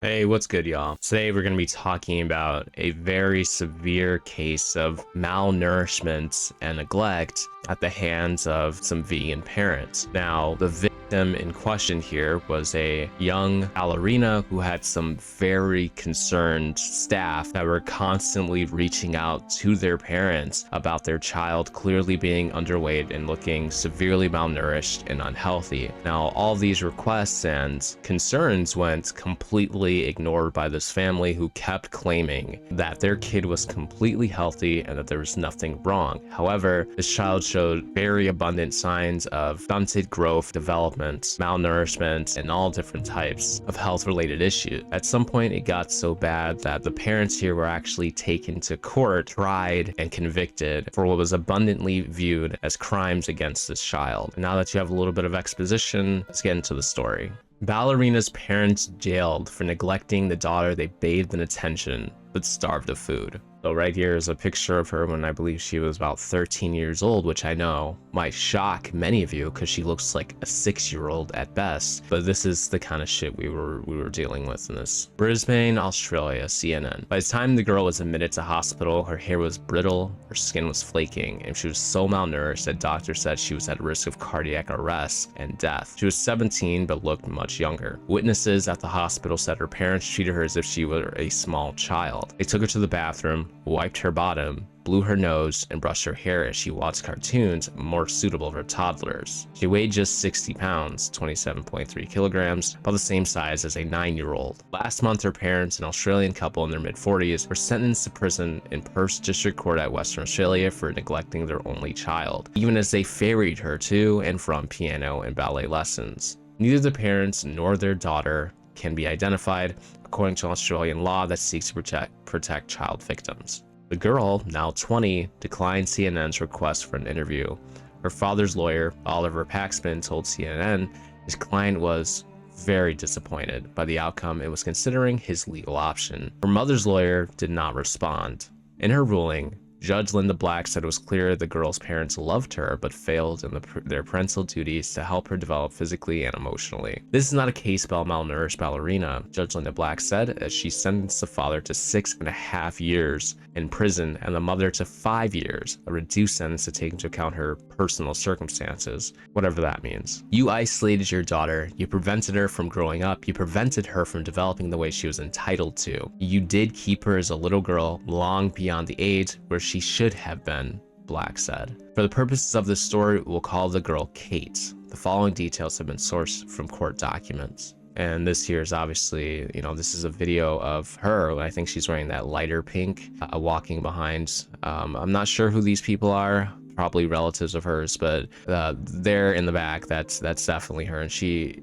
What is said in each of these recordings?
Hey, what's good, y'all? Today we're going to be talking about a very severe case of malnourishment and neglect at the hands of some vegan parents. Now, the victim in question here was a young ballerina who had some very concerned staff that were constantly reaching out to their parents about their child clearly being underweight and looking severely malnourished and unhealthy. Now, all these requests and concerns went completely ignored by this family, who kept claiming that their kid was completely healthy and that there was nothing wrong. However, this child showed very abundant signs of stunted growth, development, malnourishment, and all different types of health-related issues. At some point, it got so bad that the parents here were actually taken to court, tried, and convicted for what was abundantly viewed as crimes against this child. And now that you have a little bit of exposition, let's get into the story. Ballerina's parents jailed for neglecting the daughter they bathed in attention but starved of food. So right here is a picture of her when I believe she was about 13 years old, which I know might shock many of you because she looks like a 6-year-old at best. But this is the kind of shit we were dealing with in this. Brisbane, Australia, CNN. By the time the girl was admitted to hospital, her hair was brittle, her skin was flaking, and she was so malnourished that doctors said she was at risk of cardiac arrest and death. She was 17 but looked much younger. Witnesses at the hospital said her parents treated her as if she were a small child. They took her to the bathroom, wiped her bottom, blew her nose, and brushed her hair as she watched cartoons more suitable for toddlers. She weighed just 60 pounds, 27.3 kilograms, about the same size as a 9-year-old. Last month, her parents, an Australian couple in their mid-40s, were sentenced to prison in Perth District Court at Western Australia for neglecting their only child, even as they ferried her to and from piano and ballet lessons. Neither the parents nor their daughter can be identified, according to Australian law that seeks to protect child victims. The girl, now 20, declined CNN's request for an interview. Her father's lawyer, Oliver Paxman, told CNN his client was very disappointed by the outcome and was considering his legal option. Her mother's lawyer did not respond. In her ruling, Judge Linda Black said it was clear the girl's parents loved her but failed in their parental duties to help her develop physically and emotionally. This is not a case about malnourished ballerina, Judge Linda Black said, as she sentenced the father to 6.5 years in prison and the mother to 5 years, a reduced sentence to take into account her personal circumstances, whatever that means. You isolated your daughter, you prevented her from growing up, you prevented her from developing the way she was entitled to. You did keep her as a little girl long beyond the age where she should have been, Black said. For the purposes of this story, we'll call the girl Kate. The following details have been sourced from court documents. And this here is obviously, this is a video of her. I think she's wearing that lighter pink, walking behind. I'm not sure who these people are, probably relatives of hers, but there in the back, that's definitely her. And she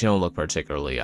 don't look particularly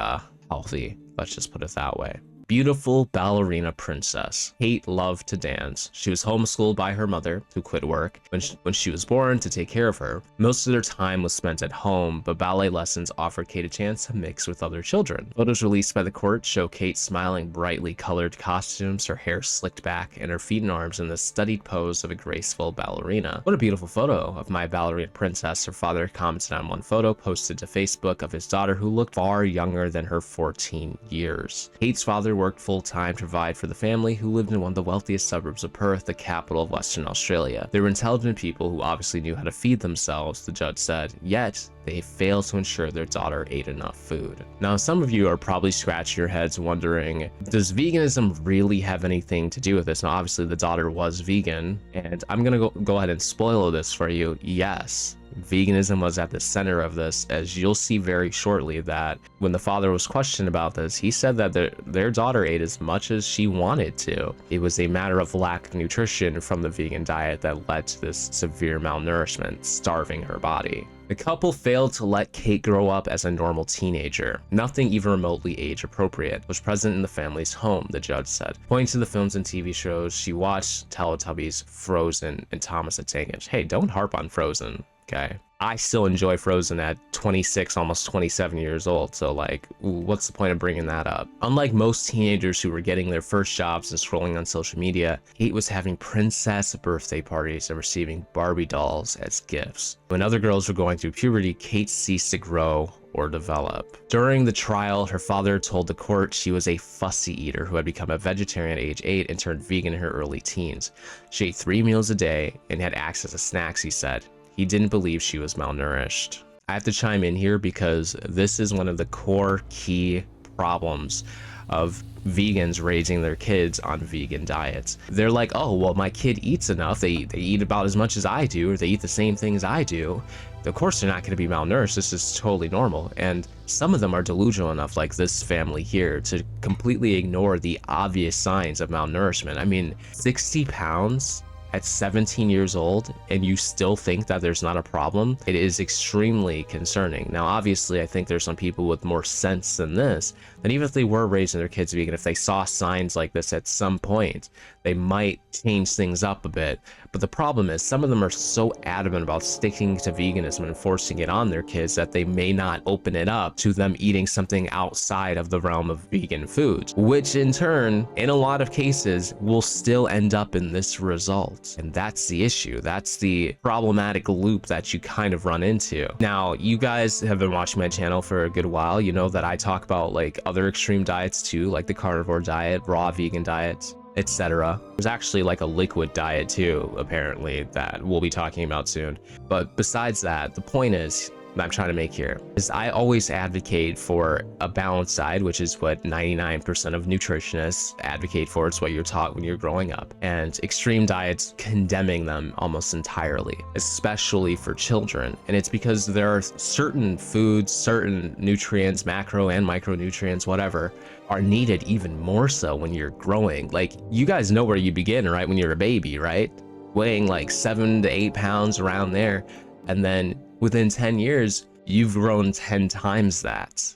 healthy, let's just put it that way. Beautiful ballerina princess. Kate loved to dance. She was homeschooled by her mother, who quit work when she was born to take care of her. Most of their time was spent at home, but ballet lessons offered Kate a chance to mix with other children. Photos released by the court show Kate smiling brightly colored costumes, her hair slicked back, and her feet and arms in the studied pose of a graceful ballerina. What a beautiful photo of my ballerina princess, her father commented on one photo posted to Facebook of his daughter, who looked far younger than her 14 years. Kate's father worked full-time to provide for the family, who lived in one of the wealthiest suburbs of Perth, the capital of Western Australia. They were intelligent people who obviously knew how to feed themselves, the judge said, yet they failed to ensure their daughter ate enough food. Now, some of you are probably scratching your heads wondering, does veganism really have anything to do with this? Now, obviously the daughter was vegan, and I'm gonna go ahead and spoil this for you. Yes, veganism was at the center of this, as you'll see very shortly that when the father was questioned about this, he said that their daughter ate as much as she wanted to. It was a matter of lack of nutrition from the vegan diet that led to this severe malnourishment, starving her body. The couple failed to let Kate grow up as a normal teenager. Nothing even remotely age-appropriate was present in the family's home, the judge said, pointing to the films and TV shows she watched: Teletubbies, Frozen, and Thomas the Tank Engine. Hey, don't harp on Frozen. okay? I still enjoy Frozen at 26, almost 27 years old, so like, what's the point of bringing that up? Unlike most teenagers who were getting their first jobs and scrolling on social media, Kate was having princess birthday parties and receiving Barbie dolls as gifts. When other girls were going through puberty, Kate ceased to grow or develop. During the trial, her father told the court she was a fussy eater who had become a vegetarian at age 8 and turned vegan in her early teens. She ate 3 meals a day and had access to snacks, he said. He didn't believe she was malnourished. I have to chime in here because this is one of the core key problems of vegans raising their kids on vegan diets. They're like, oh, well, my kid eats enough. They eat about as much as I do, or they eat the same things I do. Of course, they're not going to be malnourished. This is totally normal. And some of them are delusional enough, like this family here, to completely ignore the obvious signs of malnourishment. I mean, 60 pounds at 17 years old, and you still think that there's not a problem, it is extremely concerning. Now, obviously, I think there's some people with more sense than this, that even if they were raising their kids vegan, if they saw signs like this at some point, they might change things up a bit. But the problem is, some of them are so adamant about sticking to veganism and forcing it on their kids that they may not open it up to them eating something outside of the realm of vegan foods, which in turn, in a lot of cases, will still end up in this result. And that's the issue. That's the problematic loop that you kind of run into. Now, you guys have been watching my channel for a good while. You know that I talk about like other extreme diets too, like the carnivore diet, raw vegan diets, etc. There's actually like a liquid diet too, apparently, that we'll be talking about soon. But besides that, the point is that I'm trying to make here is I always advocate for a balanced diet, which is what 99% of nutritionists advocate for. It's what you're taught when you're growing up. And extreme diets, condemning them almost entirely, especially for children. And it's because there are certain foods, certain nutrients, macro and micronutrients, whatever, are needed even more so when you're growing. Like, you guys know where you begin, right? When you're a baby, right? Weighing like 7 to 8 pounds around there. And then within 10 years, you've grown 10 times that.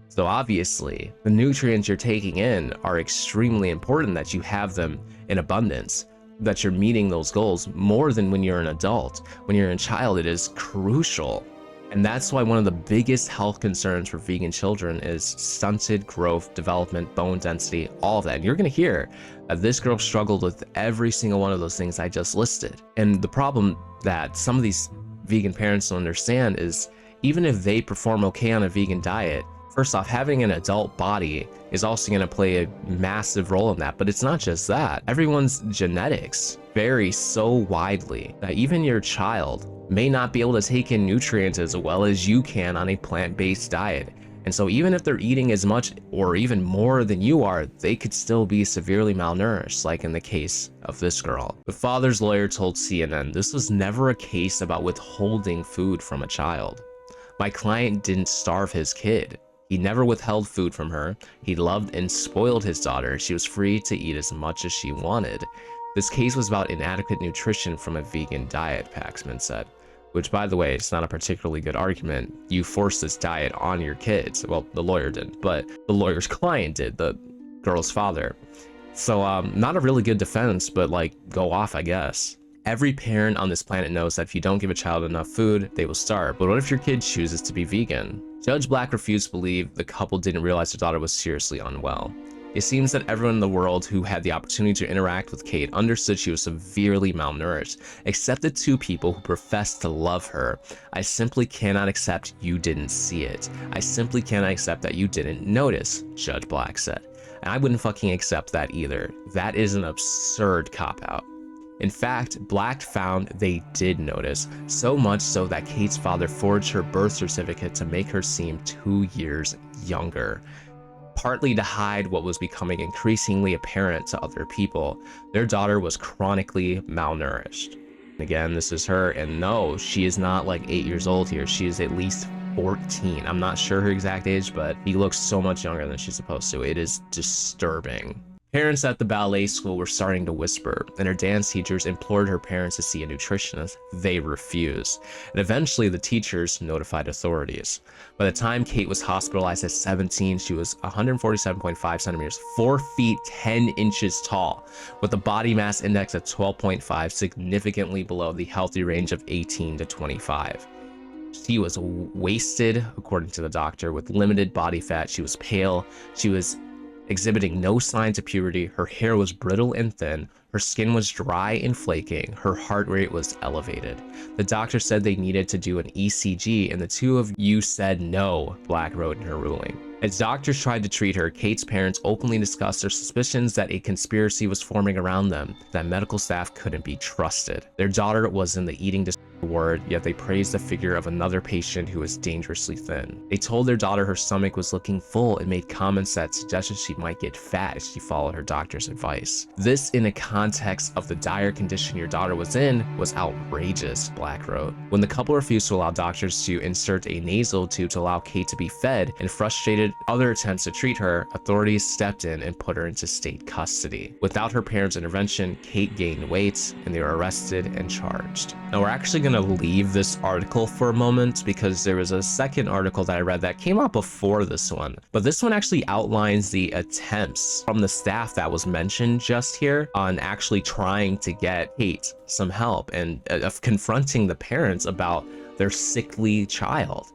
So obviously, the nutrients you're taking in are extremely important, that you have them in abundance, that you're meeting those goals more than when you're an adult. When you're a child, it is crucial. And that's why one of the biggest health concerns for vegan children is stunted growth, development, bone density, all of that. And you're gonna hear that this girl struggled with every single one of those things I just listed. And the problem that some of these vegan parents don't understand is, even if they perform okay on a vegan diet, first off, having an adult body is also going to play a massive role in that. But it's not just that. Everyone's genetics vary so widely that even your child may not be able to take in nutrients as well as you can on a plant-based diet. And so even if they're eating as much or even more than you are, they could still be severely malnourished, like in the case of this girl. The father's lawyer told CNN, "This was never a case about withholding food from a child. My client didn't starve his kid. He never withheld food from her. He loved and spoiled his daughter. She was free to eat as much as she wanted. This case was about inadequate nutrition from a vegan diet," Paxman said. Which, by the way, it's not a particularly good argument. You force this diet on your kids. Well, the lawyer didn't, but the lawyer's client did, the girl's father. So not a really good defense, but like, go off, I guess. Every parent on this planet knows that if you don't give a child enough food, they will starve. But what if your kid chooses to be vegan? Judge Black refused to believe the couple didn't realize their daughter was seriously unwell. It seems that everyone in the world who had the opportunity to interact with Kate understood she was severely malnourished, except the 2 people who professed to love her. I simply cannot accept you didn't see it. I simply cannot accept that you didn't notice, Judge Black said. And I wouldn't fucking accept that either. That is an absurd cop-out. In fact, Black found they did notice, so much so that Kate's father forged her birth certificate to make her seem 2 years younger. Partly to hide what was becoming increasingly apparent to other people. Their daughter was chronically malnourished. Again, this is her, and no, she is not like 8 years old here. She is at least 14. I'm not sure her exact age, but he looks so much younger than she's supposed to. It is disturbing. Parents at the ballet school were starting to whisper, and her dance teachers implored her parents to see a nutritionist. They refused, and eventually the teachers notified authorities. By the time Kate was hospitalized at 17, she was 147.5 centimeters, 4 feet 10 inches tall, with a body mass index of 12.5, significantly below the healthy range of 18 to 25. She was wasted, according to the doctor, with limited body fat. She was pale. She was exhibiting no signs of puberty. Her hair was brittle and thin. Her skin was dry and flaking. Her heart rate was elevated. The doctor said they needed to do an ECG, and the two of you said no, Black wrote in her ruling. As doctors tried to treat her, Kate's parents openly discussed their suspicions that a conspiracy was forming around them, that medical staff couldn't be trusted. Their daughter was in the eating disorder ward, yet they praised the figure of another patient who was dangerously thin. They told their daughter her stomach was looking full and made comments that suggested she might get fat if she followed her doctor's advice. This, in the context of the dire condition your daughter was in, was outrageous, Black wrote. When the couple refused to allow doctors to insert a nasal tube to allow Kate to be fed and frustrated other attempts to treat her, authorities stepped in and put her into state custody. Without her parents' intervention, Kate gained weight and they were arrested and charged. Now we're actually going to leave this article for a moment because there was a second article that I read that came out before this one, but this one actually outlines the attempts from the staff that was mentioned just here on actually trying to get Kate some help and of confronting the parents about their sickly child,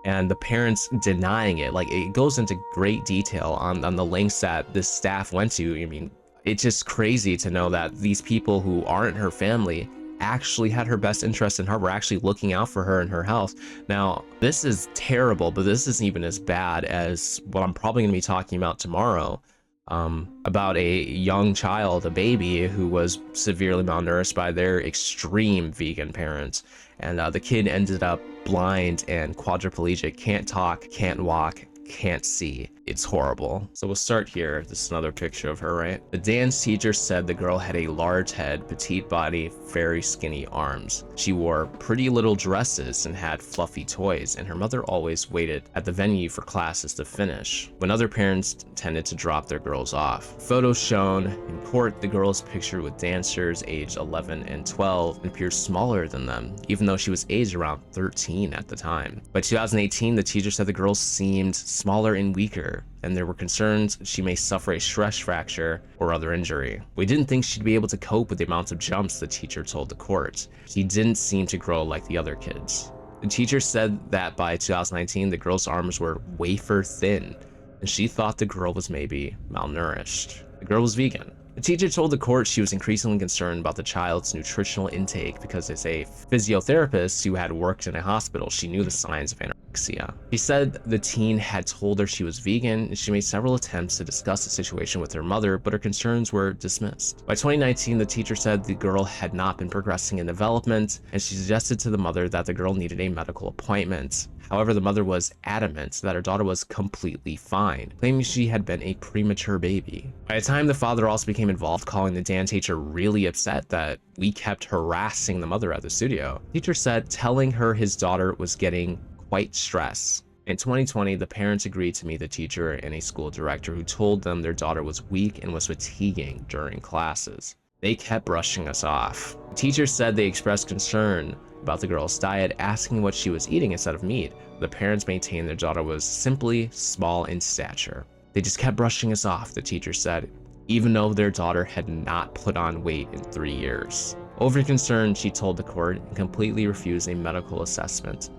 and the parents denying it. Like, it goes into great detail on the lengths that this staff went to. I mean, it's just crazy to know that these people who aren't her family actually had her best interest in heart, were actually looking out for her and her health. Now, this is terrible, but this isn't even as bad as what I'm probably going to be talking about tomorrow, about a young child, a baby, who was severely malnourished by their extreme vegan parents. And the kid ended up blind and quadriplegic, can't talk, can't walk, can't see. It's horrible. So we'll start here. This is another picture of her, right? The dance teacher said the girl had a large head, petite body, very skinny arms. She wore pretty little dresses and had fluffy toys, and her mother always waited at the venue for classes to finish, when other parents tended to drop their girls off. Photos shown in court, the girl is pictured with dancers aged 11 and 12 and appears smaller than them, even though she was aged around 13 at the time. By 2018, the teacher said the girl seemed smaller and weaker, and there were concerns she may suffer a stress fracture or other injury. We didn't think she'd be able to cope with the amount of jumps, the teacher told the court. She didn't seem to grow like the other kids. The teacher said that by 2019, the girl's arms were wafer thin, and she thought the girl was maybe malnourished. The girl was vegan. The teacher told the court she was increasingly concerned about the child's nutritional intake because, as a physiotherapist who had worked in a hospital, she knew the signs of anorexia. She said the teen had told her she was vegan, and she made several attempts to discuss the situation with her mother, but her concerns were dismissed. By 2019, the teacher said the girl had not been progressing in development, and she suggested to the mother that the girl needed a medical appointment. However, the mother was adamant that her daughter was completely fine, claiming she had been a premature baby. By the time the father also became involved, calling the dance teacher really upset that we kept harassing the mother at the studio. The teacher said telling her his daughter was getting quite stressed. In 2020, the parents agreed to meet the teacher and a school director who told them their daughter was weak and was fatiguing during classes. They kept brushing us off. The teacher said they expressed concern about the girl's diet, asking what she was eating instead of meat. The parents maintained their daughter was simply small in stature. They just kept brushing us off, the teacher said, even though their daughter had not put on weight in 3 years. Overconcerned, she told the court, and completely refused a medical assessment.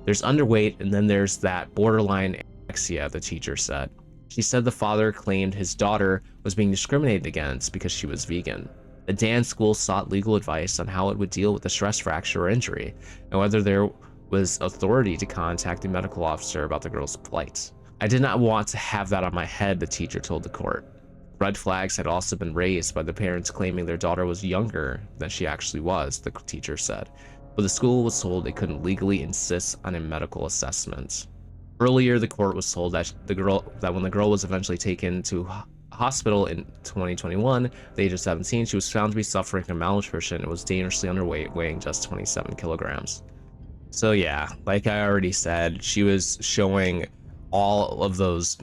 There's underweight, and then there's that borderline anorexia, the teacher said. She said the father claimed his daughter was being discriminated against because she was vegan. The dance school sought legal advice on how it would deal with the stress fracture or injury, and whether there was authority to contact a medical officer about the girl's plight. I did not want to have that on my head, the teacher told the court. Red flags had also been raised by the parents claiming their daughter was younger than she actually was, the teacher said, but the school was told it couldn't legally insist on a medical assessment. Earlier, the court was told that when the girl was eventually taken to hospital in 2021, at the age of 17, she was found to be suffering from malnutrition and was dangerously underweight, weighing just 27 kilograms. So yeah, like I already said, she was showing all of those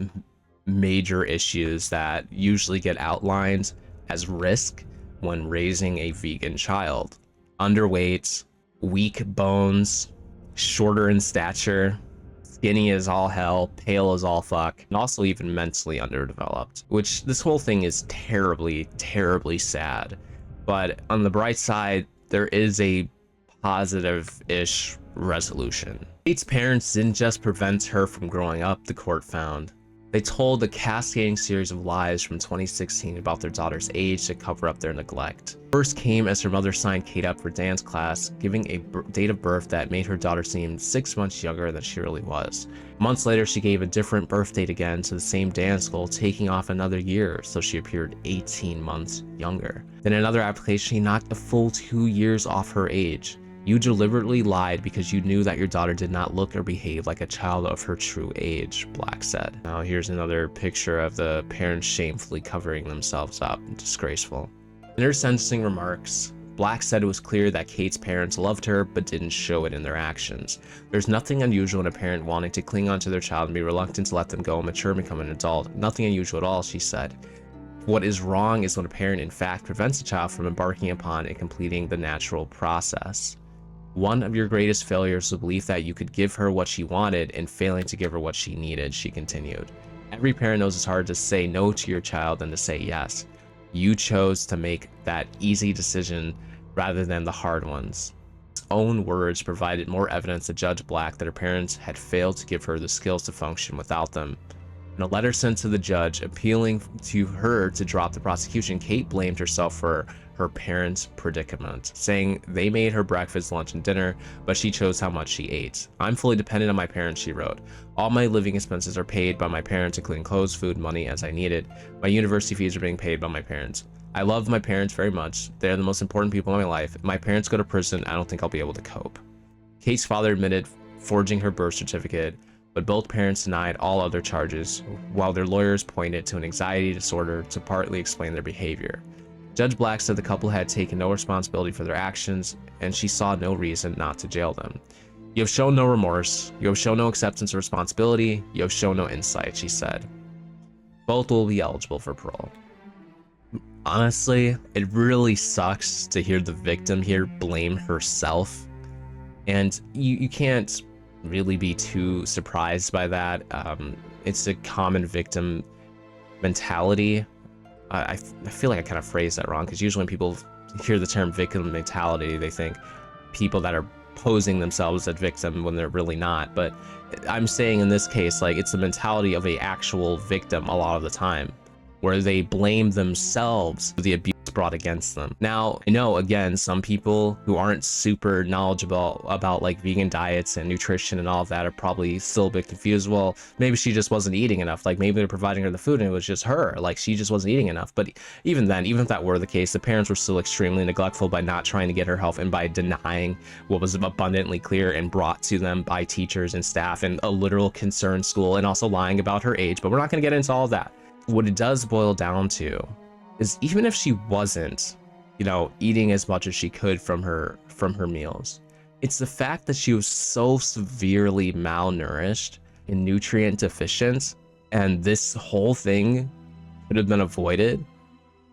major issues that usually get outlined as risk when raising a vegan child. Underweight, weak bones, shorter in stature, skinny as all hell, pale as all fuck, and also even mentally underdeveloped, which this whole thing is terribly, terribly sad. But on the bright side, there is a positive-ish resolution. Kate's parents didn't just prevent her from growing up, the court found. They told a cascading series of lies from 2016 about their daughter's age to cover up their neglect. First came as her mother signed Kate up for dance class, giving a date of birth that made her daughter seem 6 months younger than she really was. Months later, she gave a different birth date again to the same dance school, taking off another year, so she appeared 18 months younger. Then in another application, she knocked a full 2 years off her age. You deliberately lied because you knew that your daughter did not look or behave like a child of her true age, Black said. Now here's another picture of the parents shamefully covering themselves up. Disgraceful. In her sentencing remarks, Black said it was clear that Kate's parents loved her but didn't show it in their actions. There's nothing unusual in a parent wanting to cling onto their child and be reluctant to let them go and mature and become an adult. Nothing unusual at all, she said. What is wrong is when a parent in fact prevents a child from embarking upon and completing the natural process. One of your greatest failures was the belief that you could give her what she wanted and failing to give her what she needed, she continued. Every parent knows it's hard to say no to your child than to say yes. You chose to make that easy decision rather than the hard ones. His own words provided more evidence to Judge Black that her parents had failed to give her the skills to function without them. In a letter sent to the judge appealing to her to drop the prosecution, Kate blamed herself for her parents' predicament, saying they made her breakfast, lunch, and dinner, but she chose how much she ate. I'm fully dependent on my parents, she wrote. All my living expenses are paid by my parents, including clothes, food, money as I need it. My university fees are being paid by my parents. I love my parents very much. They're the most important people in my life. If my parents go to prison, I don't think I'll be able to cope. Kate's father admitted forging her birth certificate, but both parents denied all other charges, while their lawyers pointed to an anxiety disorder to partly explain their behavior. Judge Black said the couple had taken no responsibility for their actions, and she saw no reason not to jail them. You have shown no remorse, you have shown no acceptance of responsibility, you have shown no insight, she said. Both will be eligible for parole. Honestly, it really sucks to hear the victim here blame herself, and you can't really be too surprised by that. It's a common victim mentality. I feel like I kind of phrased that wrong, because usually when people hear the term victim mentality, they think people that are posing themselves as victim when they're really not. But I'm saying in this case, like, it's the mentality of a actual victim a lot of the time, where they blame themselves for the abuse brought against them. Now, I know, again, some people who aren't super knowledgeable about like vegan diets and nutrition and all of that are probably still a bit confused. Well, maybe she just wasn't eating enough. Like, maybe they're providing her the food and it was just her. Like, she just wasn't eating enough. But even then, even if that were the case, the parents were still extremely neglectful by not trying to get her health and by denying what was abundantly clear and brought to them by teachers and staff and a literal concerned school, and also lying about her age. But we're not going to get into all of that. What it does boil down to is, even if she wasn't, eating as much as she could from her meals, it's the fact that she was so severely malnourished and nutrient deficient, and this whole thing could have been avoided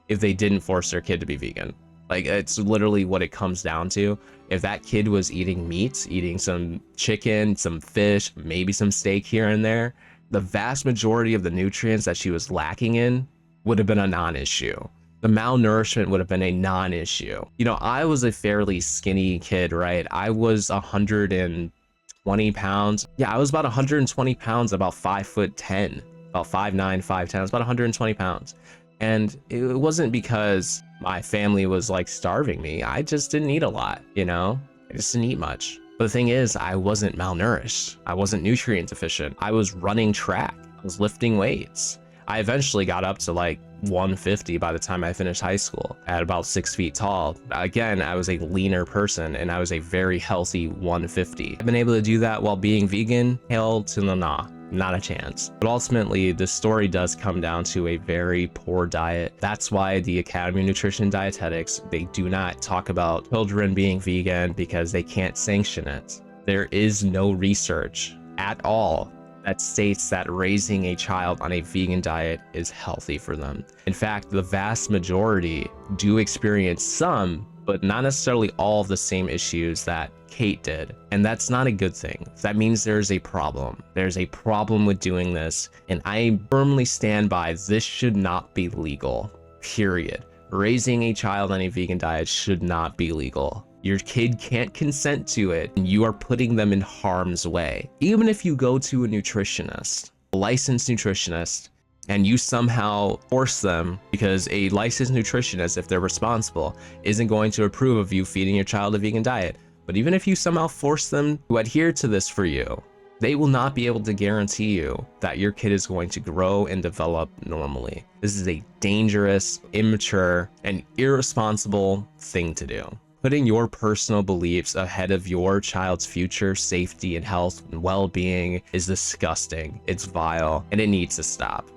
if they didn't force their kid to be vegan. Like, it's literally what it comes down to. If that kid was eating meat, eating some chicken, some fish, maybe some steak here and there, the vast majority of the nutrients that she was lacking in would have been a non-issue. The malnourishment would have been a non-issue. I was a fairly skinny kid, right? I was 120 pounds. Yeah, I was about 120 pounds, about 5'10", about 5'9", 5'10". I was about 120 pounds. And it wasn't because my family was like starving me. I just didn't eat a lot, I just didn't eat much. But the thing is, I wasn't malnourished. I wasn't nutrient deficient. I was running track. I was lifting weights. I eventually got up to like 150 by the time I finished high school, at about 6 feet tall. Again, I was a leaner person and I was a very healthy 150. I've been able to do that while being vegan? Hell to the nah, not a chance. But ultimately, the story does come down to a very poor diet. That's why the Academy of Nutrition and Dietetics, they do not talk about children being vegan, because they can't sanction it. There is no research at all that states that raising a child on a vegan diet is healthy for them. In fact, the vast majority do experience some, but not necessarily all of the same issues that Kate did. And that's not a good thing. That means there's a problem. There's a problem with doing this. And I firmly stand by this should not be legal, period. Raising a child on a vegan diet should not be legal. Your kid can't consent to it, and you are putting them in harm's way. Even if you go to a nutritionist, a licensed nutritionist, and you somehow force them, because a licensed nutritionist, if they're responsible, isn't going to approve of you feeding your child a vegan diet. But even if you somehow force them to adhere to this for you, they will not be able to guarantee you that your kid is going to grow and develop normally. This is a dangerous, immature, and irresponsible thing to do. Putting your personal beliefs ahead of your child's future safety and health and well-being is disgusting. It's vile, and it needs to stop.